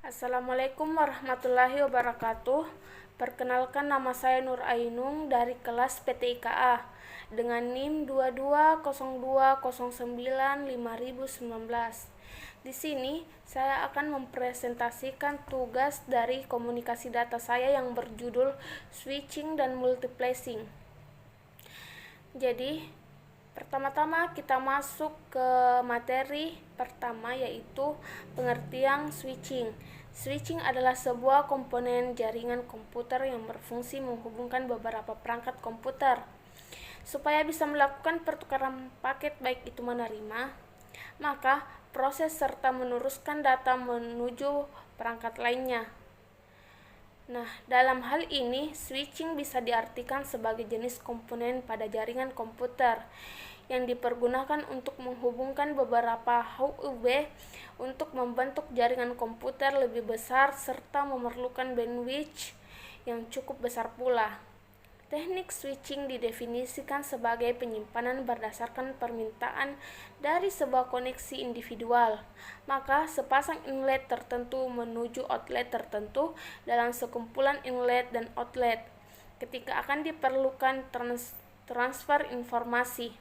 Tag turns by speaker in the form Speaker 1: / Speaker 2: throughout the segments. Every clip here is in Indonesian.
Speaker 1: Assalamualaikum warahmatullahi wabarakatuh. Perkenalkan, nama saya Nur Ainung dari kelas PTIKA dengan NIM 2202095019. Di sini saya akan mempresentasikan tugas dari komunikasi data saya yang berjudul switching dan multiplexing. Jadi, pertama-tama kita masuk ke materi pertama, yaitu pengertian switching. Switching adalah sebuah komponen jaringan komputer yang berfungsi menghubungkan beberapa perangkat komputer supaya bisa melakukan pertukaran paket, baik itu menerima, maka proses serta meneruskan data menuju perangkat lainnya. Nah, dalam hal ini, switching bisa diartikan sebagai jenis komponen pada jaringan komputer yang dipergunakan untuk menghubungkan beberapa hub untuk membentuk jaringan komputer lebih besar serta memerlukan bandwidth yang cukup besar pula. Teknik switching didefinisikan sebagai penyimpanan berdasarkan permintaan dari sebuah koneksi individual, maka sepasang inlet tertentu menuju outlet tertentu dalam sekumpulan inlet dan outlet ketika akan diperlukan transfer informasi.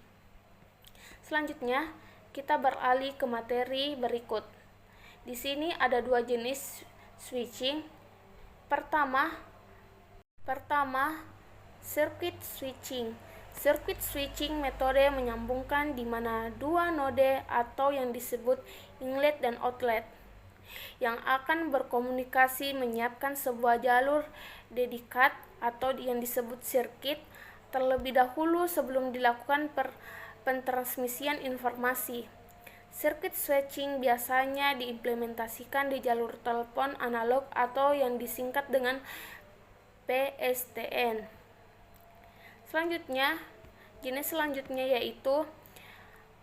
Speaker 1: Selanjutnya, kita beralih ke materi berikut. Di sini ada dua jenis switching. Pertama, circuit switching. Circuit switching metode menyambungkan di mana dua node atau yang disebut inlet dan outlet yang akan berkomunikasi menyiapkan sebuah jalur dedikat atau yang disebut sirkuit terlebih dahulu sebelum dilakukan pentransmisian informasi. Circuit switching biasanya diimplementasikan di jalur telepon analog atau yang disingkat dengan PSTN. Jenis selanjutnya yaitu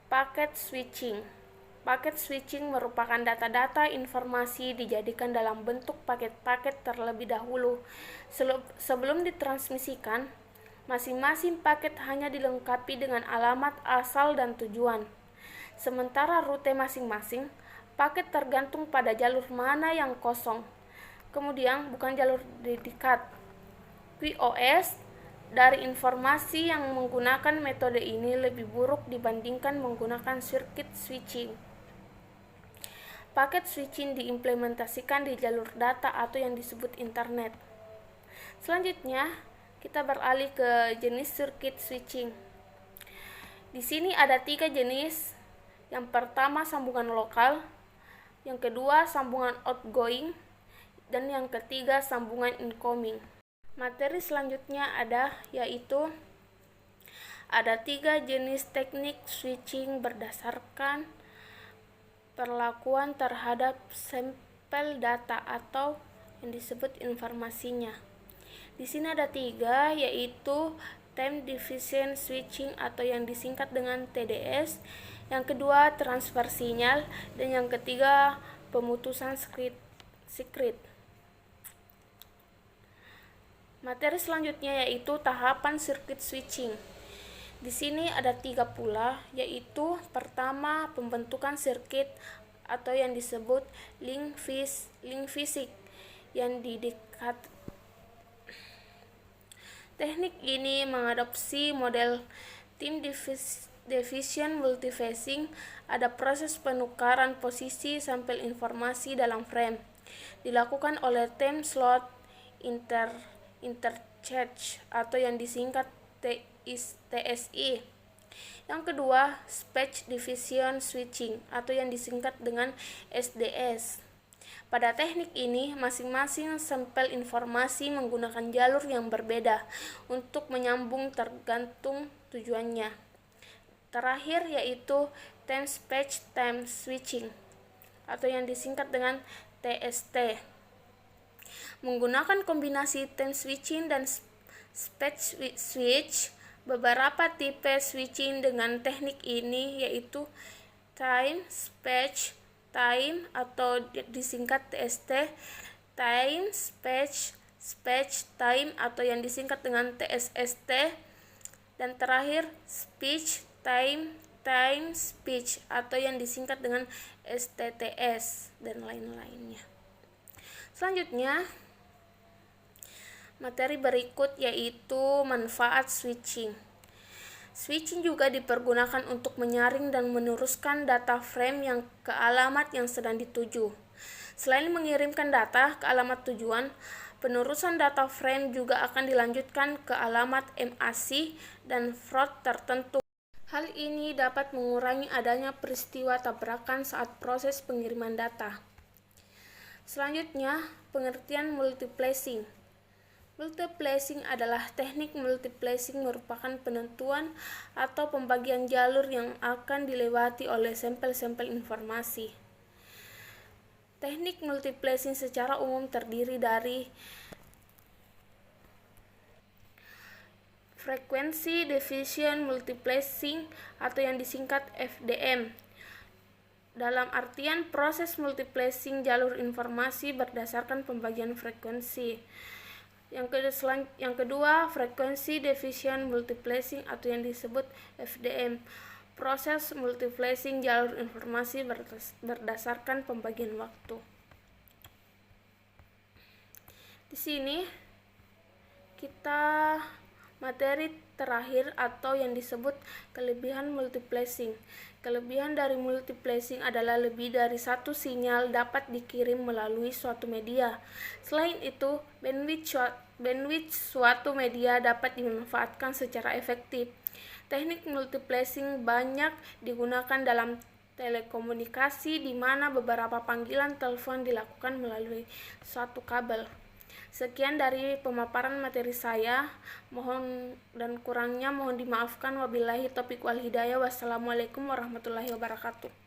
Speaker 1: packet switching. Packet switching merupakan data-data informasi dijadikan dalam bentuk paket-paket terlebih dahulu. Sebelum ditransmisikan, masing-masing paket hanya dilengkapi dengan alamat asal dan tujuan. Sementara rute masing-masing paket tergantung pada jalur mana yang kosong. Kemudian bukan jalur dedikat. QoS dari informasi yang menggunakan metode ini lebih buruk dibandingkan menggunakan circuit switching. Paket switching diimplementasikan di jalur data atau yang disebut internet. Selanjutnya, kita beralih ke jenis circuit switching. Di sini ada 3 jenis. Yang pertama sambungan lokal, yang kedua sambungan outgoing, dan yang ketiga sambungan incoming. Materi selanjutnya yaitu ada 3 jenis teknik switching berdasarkan perlakuan terhadap sampel data atau yang disebut informasinya. Di sini ada 3, yaitu time division switching atau yang disingkat dengan TDS, yang kedua transfer sinyal, dan yang ketiga pemutusan secret. Materi selanjutnya yaitu tahapan circuit switching. Di sini ada 3 pula, yaitu pertama pembentukan sirkuit atau yang disebut link fisik yang didekat. Teknik ini mengadopsi model time division multiphasing. Ada proses penukaran posisi sampel informasi dalam frame dilakukan oleh time slot interchange atau yang disingkat TSI. Yang kedua, space division switching atau yang disingkat dengan SDS. Pada teknik ini, masing-masing sampel informasi menggunakan jalur yang berbeda untuk menyambung tergantung tujuannya. Terakhir yaitu time space time switching atau yang disingkat dengan TST. Menggunakan kombinasi time switching dan space switch, beberapa tipe switching dengan teknik ini yaitu time space time atau disingkat TST, time space time atau yang disingkat dengan TSST, dan terakhir speech time speech atau yang disingkat dengan STTS dan lain-lainnya. Selanjutnya, materi berikut yaitu manfaat switching. Switching juga dipergunakan untuk menyaring dan meneruskan data frame yang ke alamat yang sedang dituju. Selain mengirimkan data ke alamat tujuan, penerusan data frame juga akan dilanjutkan ke alamat MAC dan float tertentu. Hal ini dapat mengurangi adanya peristiwa tabrakan saat proses pengiriman data. Selanjutnya, pengertian multiplexing. Multiplexing adalah teknik multiplexing merupakan penentuan atau pembagian jalur yang akan dilewati oleh sampel-sampel informasi. Teknik multiplexing secara umum terdiri dari frequency division multiplexing atau yang disingkat FDM. Dalam artian proses multiplexing jalur informasi berdasarkan pembagian frekuensi. Yang kedua, frequency division multiplexing atau yang disebut FDM. Proses multiplexing jalur informasi berdasarkan pembagian waktu. Di sini kita materi terakhir atau yang disebut kelebihan multiplexing. Kelebihan dari multiplexing adalah lebih dari satu sinyal dapat dikirim melalui suatu media. Selain itu, bandwidth suatu media dapat dimanfaatkan secara efektif. Teknik multiplexing banyak digunakan dalam telekomunikasi di mana beberapa panggilan telepon dilakukan melalui suatu kabel. Sekian dari pemaparan materi saya. Mohon dan kurangnya mohon dimaafkan. Wabillahi taufiq wal hidayah. Wassalamualaikum warahmatullahi wabarakatuh.